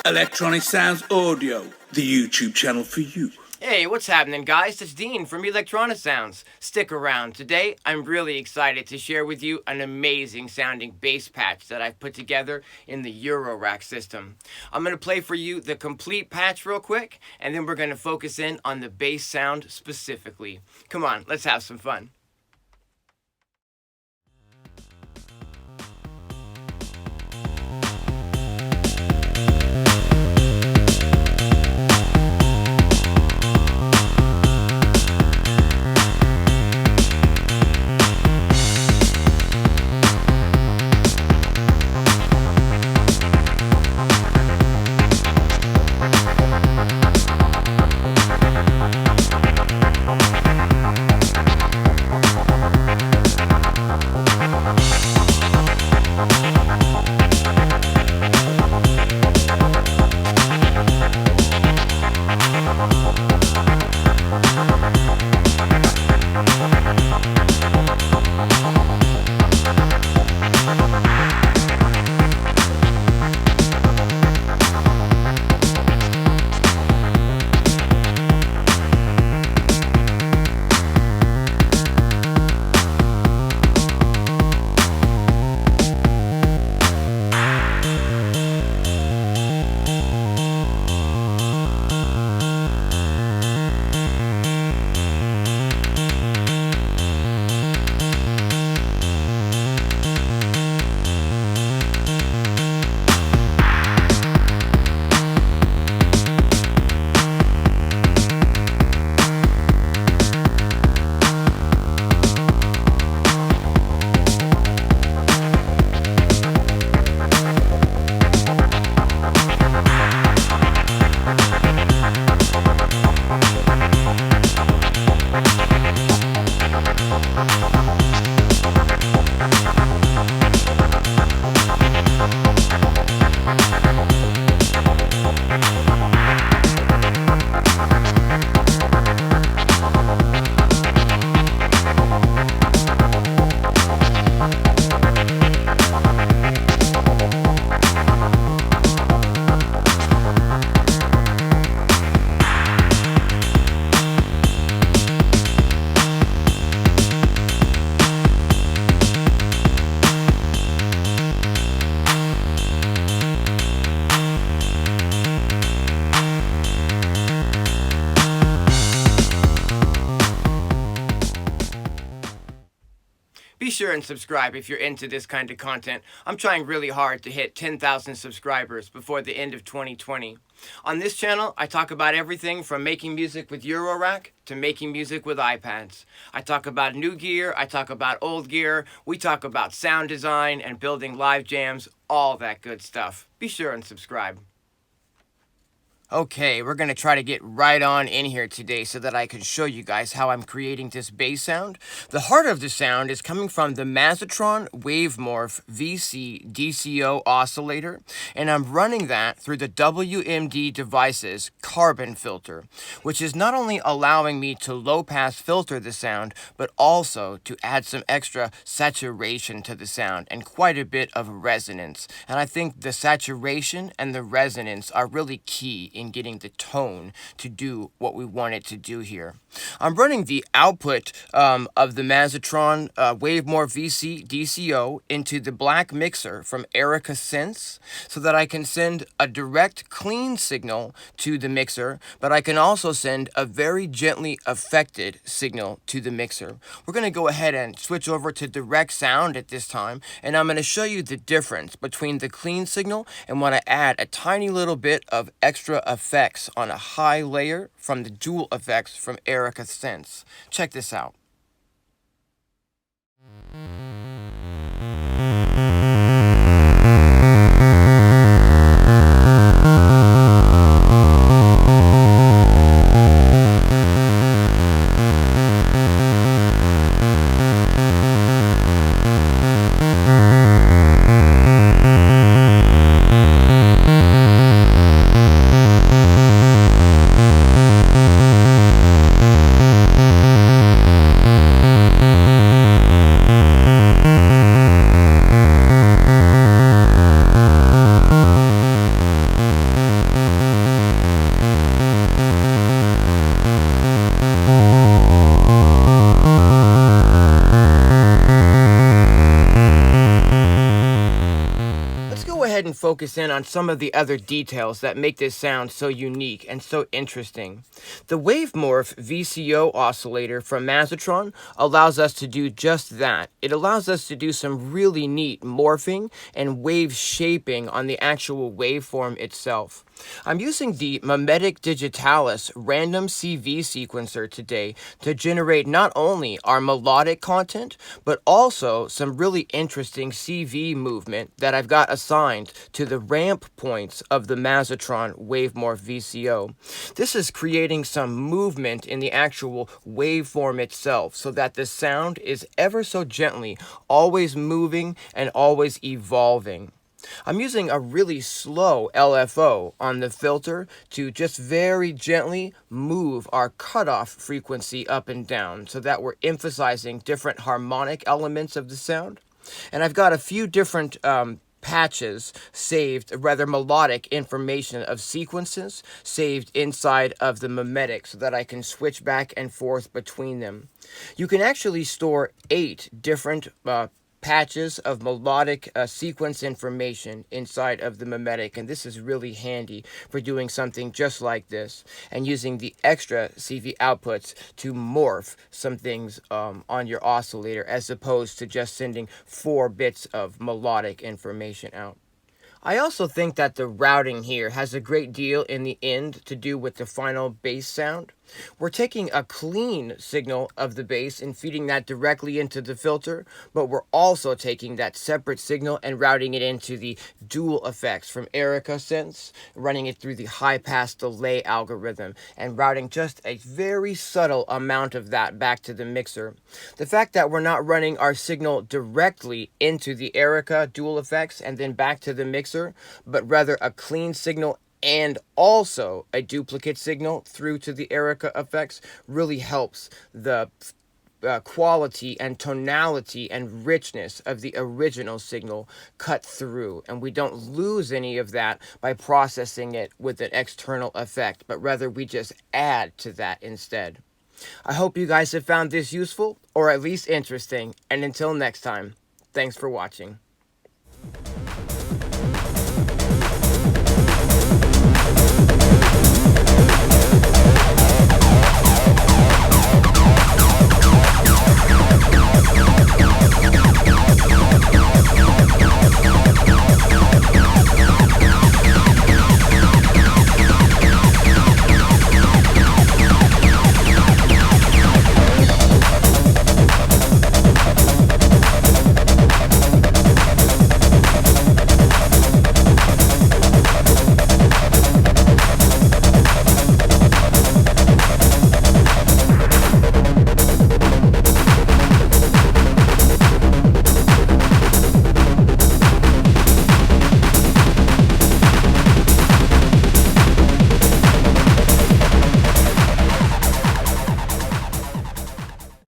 Electronisounds Audio, the YouTube channel for you. Hey, what's happening, guys? It's Dean from Electronisounds. Stick around. Today, I'm really excited to share with you an amazing sounding bass patch that I've put together in the Eurorack system. I'm going to play for you the complete patch real quick, and then we're going to focus in on the bass sound specifically. Come on, let's have some fun. Be sure and subscribe if you're into this kind of content. I'm trying really hard to hit 10,000 subscribers before the end of 2020. On this channel, I talk about everything from making music with Eurorack to making music with iPads. I talk about new gear, I talk about old gear, we talk about sound design and building live jams, all that good stuff. Be sure and subscribe. Okay, we're going to try to get right on in here today so that I can show you guys how I'm creating this bass sound. The heart of the sound is coming from the Mazatron Wavemorph VC DCO oscillator, and I'm running that through the WMD Devices carbon filter, which is not only allowing me to low-pass filter the sound, but also to add some extra saturation to the sound and quite a bit of resonance. And I think the saturation and the resonance are really key in getting the tone to do what we want it to do here. I'm running the output of the Mazatron Wavemorph VC DCO into the black mixer from Erica Sense so that I can send a direct clean signal to the mixer, but I can also send a very gently affected signal to the mixer. We're going to go ahead and switch over to direct sound at this time, and I'm going to show you the difference between the clean signal and when I add a tiny little bit of extra effects on a high layer from the dual effects from Erica Sense. Check this out. Let's go ahead and focus in on some of the other details that make this sound so unique and so interesting. The Wavemorph VCO oscillator from Mazatron allows us to do just that. It allows us to do some really neat morphing and wave shaping on the actual waveform itself. I'm using the Memetic Digitalis random CV sequencer today to generate not only our melodic content, but also some really interesting CV movement that I've got assigned to the ramp points of the Mazatron Wavemorph VCO. This is creating some movement in the actual waveform itself so that the sound is ever so gently always moving and always evolving. I'm using a really slow LFO on the filter to just very gently move our cutoff frequency up and down so that we're emphasizing different harmonic elements of the sound. And I've got a few different patches saved, rather melodic information of sequences saved inside of the Memetic so that I can switch back and forth between them. You can actually store 8 different patches of melodic sequence information inside of the Memetic, and this is really handy for doing something just like this and using the extra CV outputs to morph some things on your oscillator as opposed to just sending 4 bits of melodic information out. I also think that the routing here has a great deal in the end to do with the final bass sound. We're taking a clean signal of the bass and feeding that directly into the filter, but we're also taking that separate signal and routing it into the dual effects from Erica Sense, running it through the high pass delay algorithm, and routing just a very subtle amount of that back to the mixer. The fact that we're not running our signal directly into the Erica dual effects and then back to the mixer, but rather a clean signal and also a duplicate signal through to the Erica effects really helps the quality and tonality and richness of the original signal cut through, and we don't lose any of that by processing it with an external effect, but rather we just add to that instead. I hope you guys have found this useful or at least interesting, and until next time, thanks for watching.